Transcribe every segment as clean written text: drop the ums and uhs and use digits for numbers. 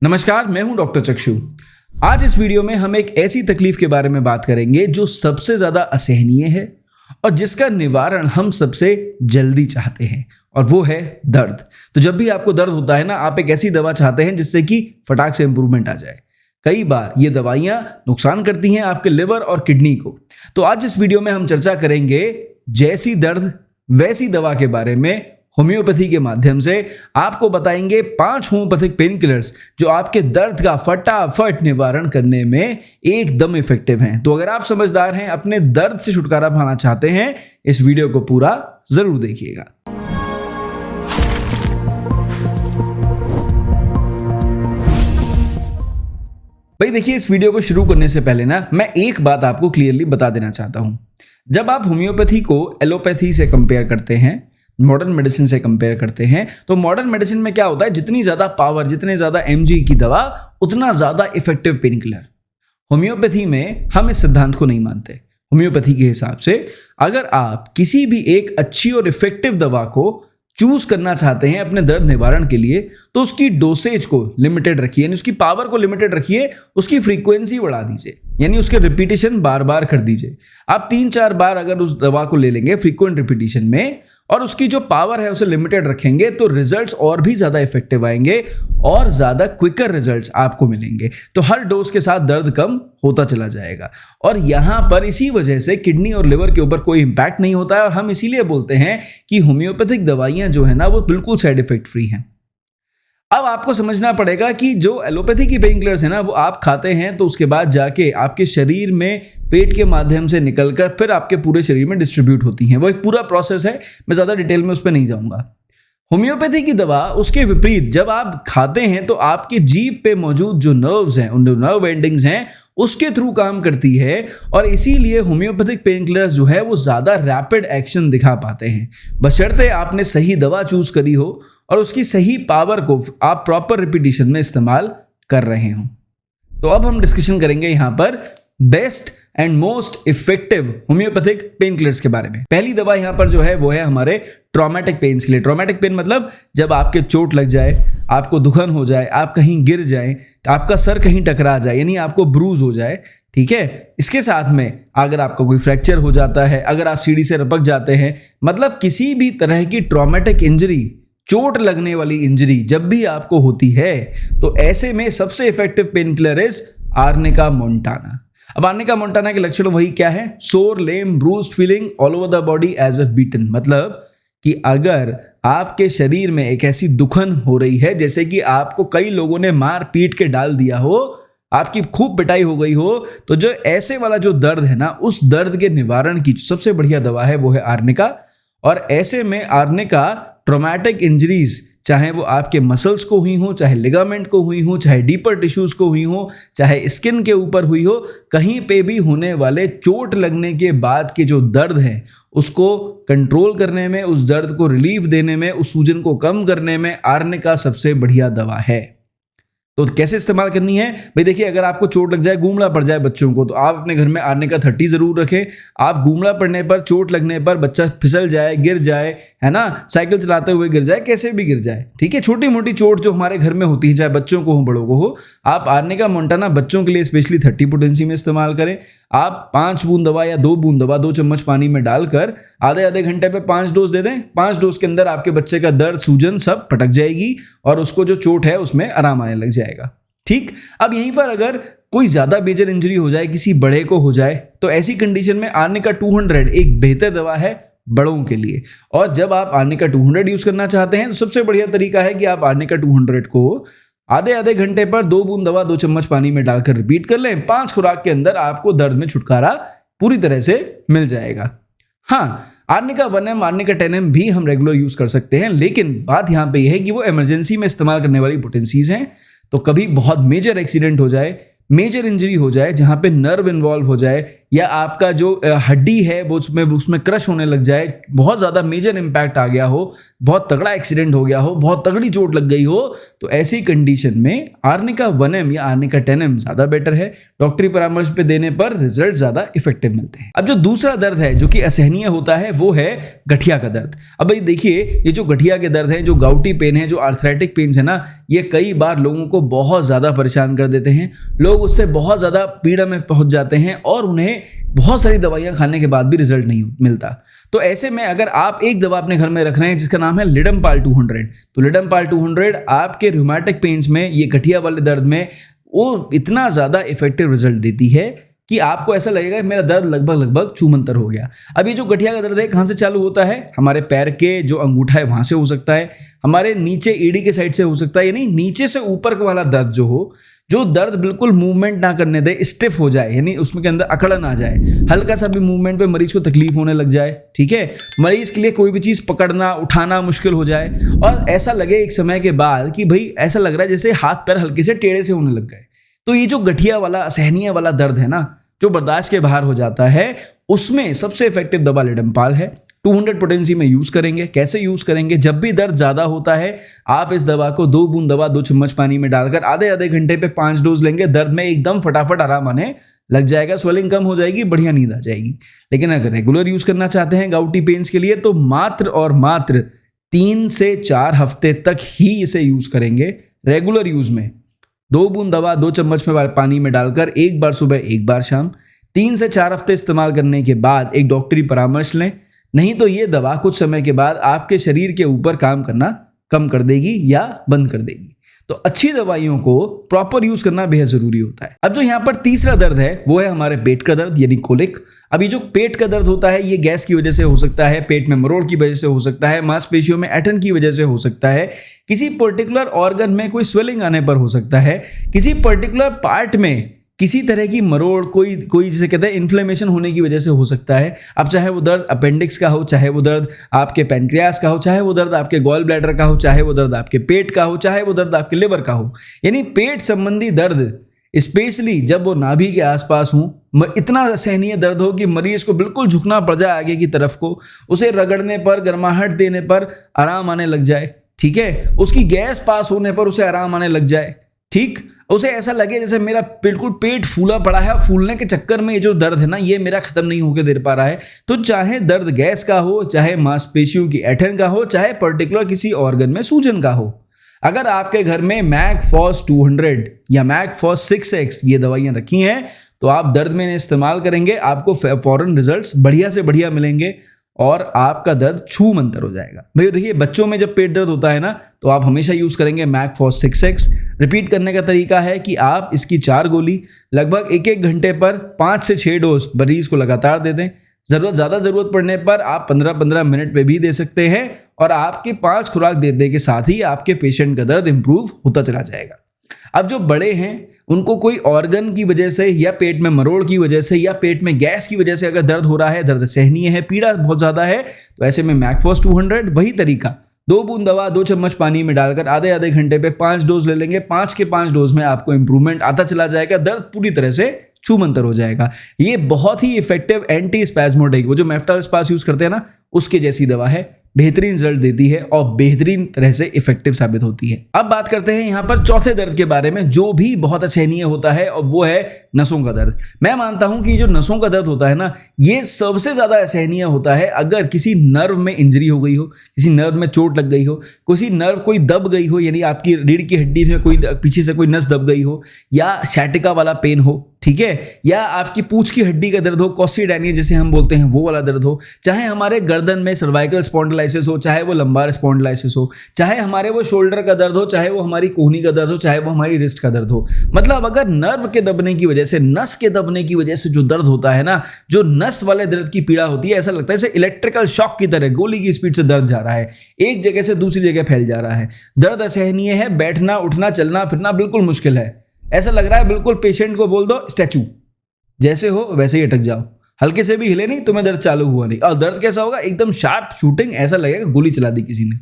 नमस्कार, मैं हूं डॉक्टर चक्षु। आज इस वीडियो में हम एक ऐसी तकलीफ के बारे में बात करेंगे जो सबसे ज्यादा असहनीय है और जिसका निवारण हम सबसे जल्दी चाहते हैं, और वो है दर्द। तो जब भी आपको दर्द होता है ना, आप एक ऐसी दवा चाहते हैं जिससे कि फटाक से इंप्रूवमेंट आ जाए। कई बार ये दवाइयां नुकसान करती हैं आपके लिवर और किडनी को। तो आज इस वीडियो में हम चर्चा करेंगे जैसी दर्द वैसी दवा के बारे में। होम्योपैथी के माध्यम से आपको बताएंगे 5 होम्योपैथिक पेन किलर्स जो आपके दर्द का फटाफट निवारण करने में एकदम इफेक्टिव हैं। तो अगर आप समझदार हैं, अपने दर्द से छुटकारा पाना चाहते हैं, इस वीडियो को पूरा जरूर देखिएगा। भाई देखिए, इस वीडियो को शुरू करने से पहले ना मैं एक बात आपको क्लियरली बता देना चाहता हूं। जब आप होम्योपैथी को एलोपैथी से कंपेयर करते हैं, मॉडर्न मेडिसिन से कंपेयर करते हैं, तो मॉडर्न मेडिसिन में क्या होता है, जितनी ज्यादा पावर, जितने ज्यादा एमजी की दवा, उतना ज्यादा इफेक्टिव पेन किलर। होम्योपैथी में हम इस सिद्धांत को नहीं मानते। होम्योपैथी के हिसाब से अगर आप किसी भी एक अच्छी और इफेक्टिव दवा को चूज करना चाहते हैं अपने दर्द निवारण के लिए, तो उसकी डोसेज को लिमिटेड रखिए, यानी उसकी पावर को लिमिटेड रखिए, उसकी फ्रीक्वेंसी बढ़ा दीजिए, यानी उसके रिपीटिशन बार बार कर दीजिए। आप 3-4 बार अगर उस दवा को ले लेंगे फ्रीक्वेंट रिपीटिशन में, और उसकी जो पावर है उसे लिमिटेड रखेंगे, तो रिजल्ट्स और भी ज्यादा इफेक्टिव आएंगे और ज्यादा क्विकर रिजल्ट्स आपको मिलेंगे। तो हर डोज के साथ दर्द कम होता चला जाएगा, और यहां पर इसी वजह से किडनी और लिवर के ऊपर कोई इंपैक्ट नहीं होता है। और हम इसीलिए बोलते हैं कि होम्योपैथिक दवाइयां जो है ना, वो बिल्कुल साइड इफेक्ट फ्री हैं। अब आपको समझना पड़ेगा कि जो एलोपैथी की पेन किलर्स है ना, वो आप खाते हैं तो उसके बाद जाके आपके शरीर में पेट के माध्यम से निकलकर फिर आपके पूरे शरीर में डिस्ट्रीब्यूट होती हैं। वो एक पूरा प्रोसेस है, मैं ज़्यादा डिटेल में उस पर नहीं जाऊंगा। होम्योपैथी की दवा उसके विपरीत, जब आप खाते हैं तो आपके जीभ पे मौजूद जो नर्व्स हैं, उन नर्व एंडिंग्स हैं, उसके थ्रू काम करती है, और इसीलिए होम्योपैथिक पेन किलर्स जो है वो ज़्यादा रैपिड एक्शन दिखा पाते हैं, बशर्ते आपने सही दवा चूज करी हो और उसकी सही पावर को आप प्रॉपर रिपीटिशन में इस्तेमाल कर रहे हो। तो अब हम डिस्कशन करेंगे यहाँ पर best and most effective homeopathic pain killers के बारे में। पहली दवा यहाँ पर जो है वो है हमारे ट्रॉमेटिक पेन्स के लिए। ट्रॉमेटिक पेन मतलब जब आपके चोट लग जाए, आपको दुखन हो जाए, आप कहीं गिर जाए, आपका सर कहीं टकरा जाए, यानी आपको ब्रूज हो जाए, ठीक है। इसके साथ में अगर आपका कोई फ्रैक्चर हो जाता है, अगर आप सीढ़ी से रपक जाते हैं, मतलब किसी भी तरह की ट्रॉमेटिक इंजरी, चोट लगने वाली इंजरी जब भी आपको होती है, तो ऐसे में सबसे effective painkiller is arnica montana. अब आर्निका मोंटाना के लक्षण वही क्या है, sore, lame, bruised feeling all over the body as a beaten. मतलब कि अगर आपके शरीर में एक ऐसी दुखन हो रही है जैसे कि आपको कई लोगों ने मार पीट के डाल दिया हो, आपकी खूब पिटाई हो गई हो, तो जो ऐसे वाला जो दर्द है ना, उस दर्द के निवारण की सबसे बढ़िया दवा है वो है आर्निका। और ऐसे में आर्निका ट्रॉमेटिक इंजरीज, चाहे वो आपके मसल्स को हुई हो, चाहे लिगामेंट को हुई हो, चाहे डीपर टिश्यूज को हुई हो, चाहे स्किन के ऊपर हुई हो, कहीं पे भी होने वाले चोट लगने के बाद के जो दर्द है उसको कंट्रोल करने में, उस दर्द को रिलीफ देने में, उस सूजन को कम करने में आर्निका सबसे बढ़िया दवा है। तो कैसे इस्तेमाल करनी है भाई, देखिए, अगर आपको चोट लग जाए, गूंगला पड़ जाए बच्चों को, तो आप अपने घर में आर्निका 30 जरूर रखें। आप गूंगला पड़ने पर, चोट लगने पर, बच्चा फिसल जाए, गिर जाए, है ना, साइकिल चलाते हुए गिर जाए, कैसे भी गिर जाए, ठीक है, छोटी मोटी चोट जो हमारे घर में होती है, चाहे बच्चों को हो बड़ों को हो, आप आर्निका मोंटाना बच्चों के लिए स्पेशली 30 पोटेंसी में इस्तेमाल करें। आप 5 बूंद दवा या 2 बूंद दवा 2 चम्मच पानी में डालकर आधे घंटे पे 5 डोज दे दें। 5 डोज के अंदर आपके बच्चे का दर्द, सूजन सब पटक जाएगी और उसको जो चोट है उसमें आराम आने लग जाएगा, ठीक। अब यहीं पर अगर कोई ज्यादा मेजर इंजरी हो जाए, किसी बड़े को हो जाए, तो ऐसी कंडीशन में आर्निका 200 एक बेहतर दवा है बड़ों के लिए। और जब आप आर्निका 200 यूज करना चाहते हैं, तो सबसे बढ़िया तरीका है कि आप आर्निका 200 को आधे घंटे पर 2 बूंद दवा 2 चम्मच पानी में डालकर रिपीट कर लें। 5 खुराक के अंदर आपको दर्द में छुटकारा पूरी तरह से मिल जाएगा। हाँ, आर्निका 1M, आर्निका 10M भी हम रेगुलर यूज कर सकते हैं, लेकिन बात यहाँ पे यह है कि वो इमरजेंसी में इस्तेमाल करने वाली पोटेंसीज हैं। तो कभी बहुत मेजर एक्सीडेंट हो जाए, मेजर इंजरी हो जाए, जहां पे नर्व इन्वॉल्व हो जाए, या आपका जो हड्डी है वो उसमें क्रश होने लग जाए, बहुत ज़्यादा मेजर इम्पैक्ट आ गया हो, बहुत तगड़ा एक्सीडेंट हो गया हो, बहुत तगड़ी चोट लग गई हो, तो ऐसी कंडीशन में आर्निका 1M या आर्निका 10M ज़्यादा बेटर है। डॉक्टरी परामर्श पे देने पर रिजल्ट ज़्यादा इफेक्टिव मिलते हैं। अब जो दूसरा दर्द है जो कि असहनीय होता है वो है गठिया का दर्द। अब भाई देखिए, ये जो गठिया के दर्द है, जो गाउटी पेन है, जो आर्थराइटिक पेन है ना, ये कई बार लोगों को बहुत ज़्यादा परेशान कर देते हैं। लोग उससे बहुत ज़्यादा पीड़ा में पहुंच जाते हैं और उन्हें बहुत सारी दवाइयां खाने के बाद भी रिजल्ट नहीं मिलता। तो ऐसे में अगर आप एक दवा अपने घर में रख रहे हैं जिसका नाम है लिडमपाल 200, तो लिडमपाल 200 आपके रूमेटिक पेन्स में, ये गठिया वाले दर्द में वो इतना ज़्यादा इफेक्टिव रिजल्ट देती है कि आपको ऐसा लगेगा कि मेरा दर्द लगभग छूमंतर हो गया। अब ये जो गठिया का दर्द है कहाँ से चालू होता है? हमारे पैर के जो अंगूठा है वहाँ से हो सकता है, हमारे नीचे एड़ी के साइड से हो सकता है, यानी नीचे से ऊपर वाला दर्द जो हो, जो दर्द बिल्कुल मूवमेंट ना करने दे, स्टिफ हो जाए, यानी उसमें के अंदर अकड़न आ जाए, हल्का सा भी मूवमेंट पे मरीज को तकलीफ होने लग जाए, ठीक है, मरीज के लिए कोई भी चीज़ पकड़ना उठाना मुश्किल हो जाए और ऐसा लगे एक समय के बाद कि भाई ऐसा लग रहा है जैसे हाथ पैर हल्के से टेढ़े से होने लग गए। तो ये जो गठिया वाला असहनीय वाला दर्द है ना, जो बर्दाश्त के बाहर हो जाता है, उसमें सबसे इफेक्टिव दवा लिडमपाल है। 200 पोटेंसी में यूज करेंगे। कैसे यूज करेंगे? जब भी दर्द ज्यादा होता है आप इस दवा को 2 बूंद दवा 2 चम्मच पानी में डालकर आधे घंटे पे 5 डोज लेंगे। दर्द में एकदम फटाफट आराम आने लग जाएगा, स्वेलिंग कम हो जाएगी, बढ़िया नींद आ जाएगी। लेकिन अगर रेगुलर यूज करना चाहते हैं गाउटी पेन्स के लिए तो मात्र और मात्र 3 से 4 हफ्ते तक ही इसे यूज करेंगे। रेगुलर यूज में 2 बूंद दवा 2 चम्मच में पानी में डालकर एक बार सुबह एक बार शाम 3 से 4 हफ्ते इस्तेमाल करने के बाद एक डॉक्टरी परामर्श लें, नहीं तो ये दवा कुछ समय के बाद आपके शरीर के ऊपर काम करना कम कर देगी या बंद कर देगी। तो अच्छी दवाइयों को प्रॉपर यूज करना बेहद जरूरी होता है। अब जो यहाँ पर तीसरा दर्द है वो है हमारे पेट का दर्द यानी कोलिक। अब ये जो पेट का दर्द होता है ये गैस की वजह से हो सकता है, पेट में मरोड़ की वजह से हो सकता है, मांसपेशियों में ऐंठन की वजह से हो सकता है, किसी पर्टिकुलर ऑर्गन में कोई स्वेलिंग आने पर हो सकता है, किसी पर्टिकुलर पार्ट में किसी तरह की मरोड़, कोई जिसे कहते हैं इन्फ्लेमेशन होने की वजह से हो सकता है। अब चाहे वो दर्द अपेंडिक्स का हो, चाहे वो दर्द आपके पैनक्रियास का हो, चाहे वो दर्द आपके गॉल ब्लैडर का हो, चाहे वो दर्द आपके पेट का हो, चाहे वो दर्द आपके लिवर का हो, यानी पेट संबंधी दर्द, स्पेशली जब वो नाभि के आसपास हो, इतना असहनीय दर्द हो कि मरीज को बिल्कुल झुकना पड़ जाए आगे की तरफ को, उसे रगड़ने पर, गर्माहट देने पर आराम आने लग जाए, ठीक है, उसकी गैस पास होने पर उसे आराम आने लग जाए, ठीक, उसे ऐसा लगे जैसे मेरा बिल्कुल पेट फूला पड़ा है, फूलने के चक्कर में ये जो दर्द है ना ये मेरा खत्म नहीं होकर दे पा रहा है। तो चाहे दर्द गैस का हो, चाहे मांसपेशियों की ऐंठन का हो, चाहे पर्टिकुलर किसी ऑर्गन में सूजन का हो, अगर आपके घर में मैकफॉस 200 या मैकफॉस 6X ये दवाइयाँ रखी हैं तो आप दर्द में इन्हें इस्तेमाल करेंगे, आपको फौरन रिजल्ट्स बढ़िया से बढ़िया मिलेंगे और आपका दर्द छू मंतर हो जाएगा। भैया देखिए, बच्चों में जब पेट दर्द होता है ना तो आप हमेशा यूज करेंगे मैकफॉस 6X। रिपीट करने का तरीका है कि आप इसकी 4 गोली लगभग 1-1 घंटे पर 5 से 6 डोज मरीज को लगातार दे दें। ज़्यादा ज़रूरत पड़ने पर आप 15-15 मिनट पे भी दे सकते हैं और आपके 5 खुराक देने के साथ ही आपके पेशेंट का दर्द इंप्रूव होता चला जाएगा। अब जो बड़े हैं उनको कोई ऑर्गन की वजह से या पेट में मरोड़ की वजह से या पेट में गैस की वजह से अगर दर्द हो रहा है, दर्द सहनीय है, पीड़ा बहुत ज़्यादा है, तो ऐसे में मैकफॉस 200 वही तरीका, 2 बूंद दवा 2 चम्मच पानी में डालकर आधे घंटे पे 5 डोज ले लेंगे। 5 के 5 डोज में आपको इंप्रूवमेंट आता चला जाएगा, दर्द पूरी तरह से छूमंतर हो जाएगा। ये बहुत ही इफेक्टिव एंटी स्पैज्मोडिक, वो जो मेफ्टाल स्पास यूज करते हैं ना उसके जैसी दवा है, बेहतरीन रिजल्ट देती है और बेहतरीन तरह से इफेक्टिव साबित होती है। अब बात करते हैं यहाँ पर चौथे दर्द के बारे में जो भी बहुत असहनीय होता है और वो है नसों का दर्द। मैं मानता हूं कि जो नसों का दर्द होता है ना ये सबसे ज्यादा असहनीय होता है अगर किसी नर्व में इंजरी हो गई हो, किसी नर्व में चोट लग गई हो, किसी नर्व कोई दब गई हो, यानी आपकी रीढ़ की हड्डी में कोई पीछे से कोई नस दब गई हो, या सैटिका वाला पेन हो, ठीक है, या आपकी पूंछ की हड्डी का दर्द हो, कॉस्टिडाइनिया जिसे हम बोलते हैं वो वाला दर्द हो, चाहे हमारे गर्दन में सर्वाइकल स्पॉन्डिलाइसिस हो, चाहे वो लंबार स्पॉन्डिलाइसिस हो, चाहे हमारे वो शोल्डर का दर्द हो, चाहे वो हमारी कोहनी का दर्द हो, चाहे वो हमारी रिस्ट का दर्द हो, मतलब अगर नर्व के दबने की वजह से, नस के दबने की वजह से जो दर्द होता है ना, जो नस वाले दर्द की पीड़ा होती है, ऐसा लगता है जैसे इलेक्ट्रिकल शॉक की तरह गोली की स्पीड से दर्द जा रहा है, एक जगह से दूसरी जगह फैल जा रहा है, दर्द असहनीय है, बैठना उठना चलना फिरना बिल्कुल मुश्किल है, ऐसा लग रहा है बिल्कुल पेशेंट को बोल दो स्टैचू, जैसे हो वैसे ही अटक जाओ, हल्के से भी हिले नहीं तुम्हें दर्द चालू हुआ नहीं, और दर्द कैसा होगा एकदम शार्प शूटिंग, ऐसा लगेगा गोली चला दी किसी ने।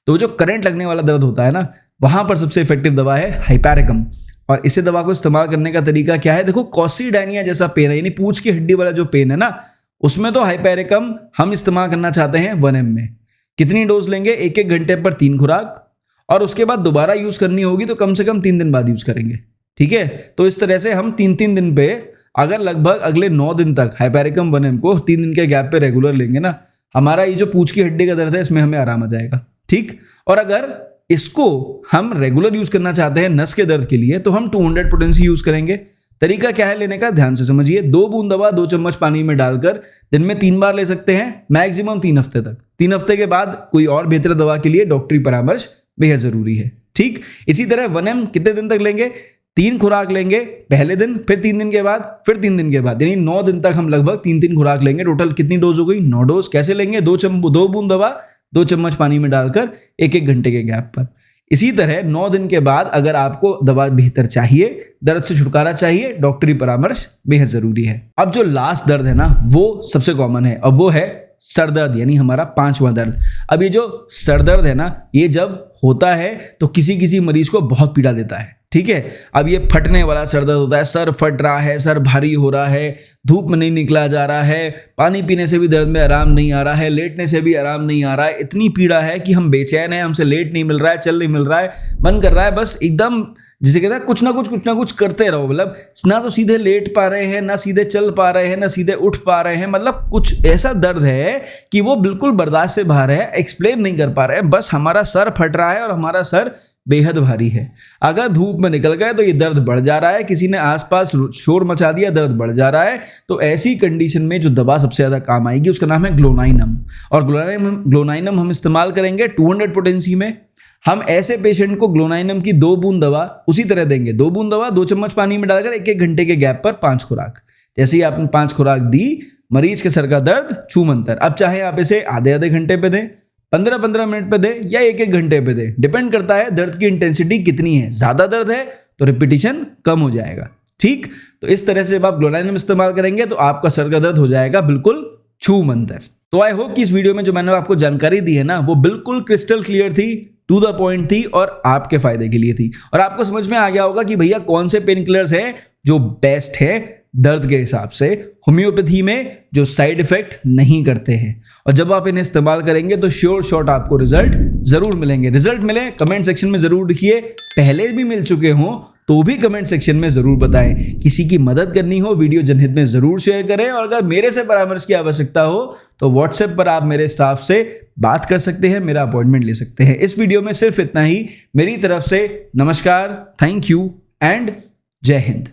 तो जो करंट लगने वाला दर्द होता है ना वहां पर सबसे इफेक्टिव दवा है हाइपैरिकम, और इसे दवा को इस्तेमाल करने का तरीका क्या है? देखो, कॉक्सीडायनिया जैसा पेन है, यानी पूंछ की हड्डी वाला जो पेन है ना, उसमें तो हाइपेरिकम हम इस्तेमाल करना चाहते हैं 1 ml में। कितनी डोज लेंगे? 1-1 घंटे पर 3 खुराक, और उसके बाद दोबारा यूज करनी होगी तो कम से कम 3 दिन बाद यूज करेंगे। ठीक है, तो इस तरह से हम 3-3 दिन पे, अगर लगभग अगले 9 दिन तक हाइपेरिकम 1 ml को 3 दिन के गैप पे रेगुलर लेंगे ना, हमारा ये जो पूंछ की हड्डी का दर्द है इसमें हमें आराम आ जाएगा। ठीक, और अगर इसको हम रेगुलर यूज करना चाहते हैं नस के दर्द के लिए, तो हम 200 पोटेंसी यूज करेंगे। तरीका क्या है लेने का, ध्यान से समझिए। 2 बूंद दवा 2 चम्मच पानी में डालकर दिन में 3 बार ले सकते हैं, मैक्सिमम 3 हफ्ते तक। 3 हफ्ते के बाद कोई और बेहतर दवा के लिए डॉक्टरी परामर्श बेहद जरूरी है। ठीक, इसी तरह 1 ml कितने दिन तक लेंगे? 3 खुराक लेंगे पहले दिन, फिर 3 दिन के बाद, फिर 3 दिन के बाद, यानी 9 दिन तक हम लगभग 3-3 खुराक लेंगे। टोटल कितनी डोज हो गई? 9 डोज। कैसे लेंगे? 2 बूंद दवा 2 चम्मच पानी में डालकर 1-1 घंटे के गैप पर। इसी तरह 9 दिन के बाद अगर आपको दवा बेहतर चाहिए, दर्द से छुटकारा चाहिए, डॉक्टरी परामर्श बेहद जरूरी है। अब जो लास्ट दर्द है ना, वो सबसे कॉमन है, और वो है सर दर्द, यानी हमारा 5वां दर्द। अब ये जो सर दर्द है ना, ये जब होता है तो किसी किसी मरीज को बहुत पीड़ा देता है। ठीक है, अब ये फटने वाला सर दर्द होता है, सर फट रहा है, सर भारी हो रहा है, धूप में नहीं निकला जा रहा है, पानी पीने से भी दर्द में आराम नहीं आ रहा है, लेटने से भी आराम नहीं आ रहा है, इतनी पीड़ा है कि हम बेचैन हैं, हमसे लेट नहीं मिल रहा है, चल नहीं मिल रहा है, मन कर रहा है बस एकदम, जिसे कहते हैं कुछ ना कुछ करते रहो। मतलब ना तो सीधे लेट पा रहे हैं, ना सीधे चल पा रहे हैं, ना सीधे उठ पा रहे हैं, मतलब कुछ ऐसा दर्द है कि वो बिल्कुल बर्दाश्त से बाहर है, एक्सप्लेन नहीं कर पा रहे हैं, बस हमारा सर फट रहा है और हमारा सर बेहद भारी है। अगर धूप में निकल गए तो ये दर्द बढ़ जा रहा है, किसी ने आसपास शोर मचा दिया, दर्द बढ़ जा रहा है। तो ऐसी कंडीशन में जो दवा सबसे ज़्यादा काम आएगी उसका नाम है ग्लोनाइनम, और ग्लोनाइनम हम इस्तेमाल करेंगे 200 पोटेंसी में। हम ऐसे पेशेंट को ग्लोनाइनम की 2 बूंद दवा उसी तरह देंगे, 2 बूंद दवा 2 चम्मच पानी में डालकर 1-1 घंटे के गैप पर 5 खुराक। जैसे ही आपने 5 खुराक दी, मरीज के सर का दर्द छूमंतर। अब चाहे आप इसे आधे घंटे पे दें, 15-15 मिनट पे दें, या 1-1 घंटे पे दें, डिपेंड करता है दर्द की इंटेंसिटी कितनी है। ज़्यादा दर्द है तो रिपीटिशन कम हो जाएगा। ठीक, तो इस तरह से जब आप ग्लोनाइनम इस्तेमाल करेंगे तो आपका सर का दर्द हो जाएगा बिल्कुल छूमंतर। तो आई होप कि इस वीडियो में जो मैंने आपको जानकारी दी है ना, वो बिल्कुल क्रिस्टल क्लियर थी, टू द पॉइंट थी, और आपके फायदे के लिए थी। और आपको समझ में आ गया होगा कि भैया कौन से पेन किलर्स हैं जो बेस्ट है दर्द के हिसाब से, होम्योपैथी में जो साइड इफेक्ट नहीं करते हैं। और जब आप इन्हें इस्तेमाल करेंगे तो श्योर शॉट आपको रिजल्ट जरूर मिलेंगे। रिजल्ट मिले कमेंट सेक्शन में जरूर लिखिए, पहले भी मिल चुके हों तो भी कमेंट सेक्शन में जरूर बताएं। किसी की मदद करनी हो वीडियो जनहित में जरूर शेयर करें, और अगर मेरे से परामर्श की आवश्यकता हो तो व्हाट्सएप पर आप मेरे स्टाफ से बात कर सकते हैं, मेरा अपॉइंटमेंट ले सकते हैं। इस वीडियो में सिर्फ इतना ही। मेरी तरफ से नमस्कार, थैंक यू एंड जय हिंद।